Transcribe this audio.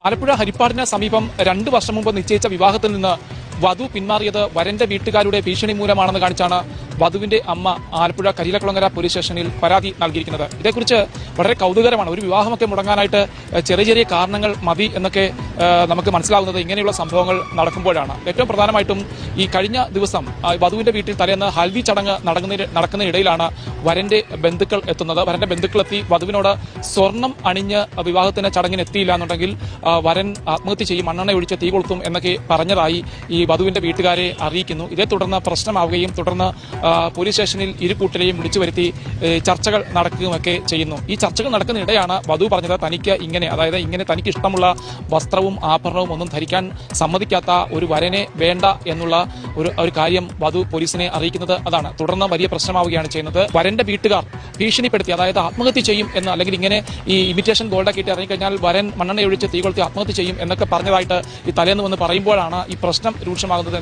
ആലപ്പുഴ ഹരിപ്പാടിന് സമീപം 2 വർഷം മുമ്പ് നിശ്ചയിച്ച വിവാഹത്തിൽ നിന്ന് വധു പിന്മാറിയത് വരന്റെ വീട്ടുകാരുടെ ഭീഷണി മൂലമാണെന്ന് കാണിച്ചാണ് വധുവിന്റെ അമ്മ ആലപ്പുഴ കരിയിലക്കുളങ്ങര പോലീസ് സ്റ്റേഷനിൽ പരാതി നൽകിയിരിക്കുന്നത്. ഇതേക്കുറിച്ച് വളരെ കൗതുകരമാണ്. ഒരു വിവാഹമൊക്കെ മുടങ്ങാനായിട്ട് ചെറിയ ചെറിയ കാരണങ്ങൾ മതി എന്നൊക്കെ നമുക്ക് മനസ്സിലാവുന്നത് ഇങ്ങനെയുള്ള സംഭവങ്ങൾ നടക്കുമ്പോഴാണ്. ഏറ്റവും പ്രധാനമായിട്ടും ഈ കഴിഞ്ഞ ദിവസം വധുവിന്റെ വീട്ടിൽ തലേന്ന് ഹൽദി ചടങ്ങ് നടക്കുന്നതിനിടയിലാണ് വരന്റെ ബന്ധുക്കൾ എത്തുന്നത്. വരന്റെ ബന്ധുക്കളെത്തി വധുവിനോട് സ്വർണം അണിഞ്ഞ് വിവാഹത്തിന് ചടങ്ങിന് എത്തിയില്ല എന്നുണ്ടെങ്കിൽ വരൻ ആത്മഹത്യ ചെയ്യും, മണ്ണെണ്ണ ഒഴിച്ച് തീ കൊളുത്തും എന്നൊക്കെ പറഞ്ഞതായി ഈ വധുവിന്റെ വീട്ടുകാരെ അറിയിക്കുന്നു. ഇതേ തുടർന്ന് പ്രശ്നമാവുകയും തുടർന്ന് പോലീസ് സ്റ്റേഷനിൽ ഇരു കൂട്ടരെയും വിളിച്ചു വരുത്തി ചർച്ചകൾ നടക്കുകയുമൊക്കെ ചെയ്യുന്നു. ഈ ചർച്ചകൾ നടക്കുന്നതിനിടെയാണ് വധു പറഞ്ഞത് തനിക്ക് ഇങ്ങനെ തനിക്ക് ഇഷ്ടമുള്ള വസ്ത്രവും ആഭരണവും ഒന്നും ധരിക്കാൻ സമ്മതിക്കാത്ത ഒരു വരനെ വേണ്ട എന്നുള്ള ഒരു കാര്യം വധു പോലീസിനെ അറിയിക്കുന്നത് അതാണ്. തുടർന്ന് വലിയ പ്രശ്നമാവുകയാണ് ചെയ്യുന്നത്. വരന്റെ വീട്ടുകാർ ഭീഷണിപ്പെടുത്തി, അതായത് ആത്മഹത്യ ചെയ്യും എന്ന്, അല്ലെങ്കിൽ ഇങ്ങനെ ഈ ഇമിറ്റേഷൻ ഗോൾഡൊക്കെ ഇട്ട് ഇറങ്ങിക്കഴിഞ്ഞാൽ വരൻ മണ്ണെണ്ണ ഒഴിച്ച് തീ കൊളുത്തി ആത്മഹത്യ ചെയ്യും എന്നൊക്കെ പറഞ്ഞതായിട്ട് ഈ തലേന്ന് വന്ന് പറയുമ്പോഴാണ് ഈ പ്രശ്നം രൂക്ഷമാകുന്നത്.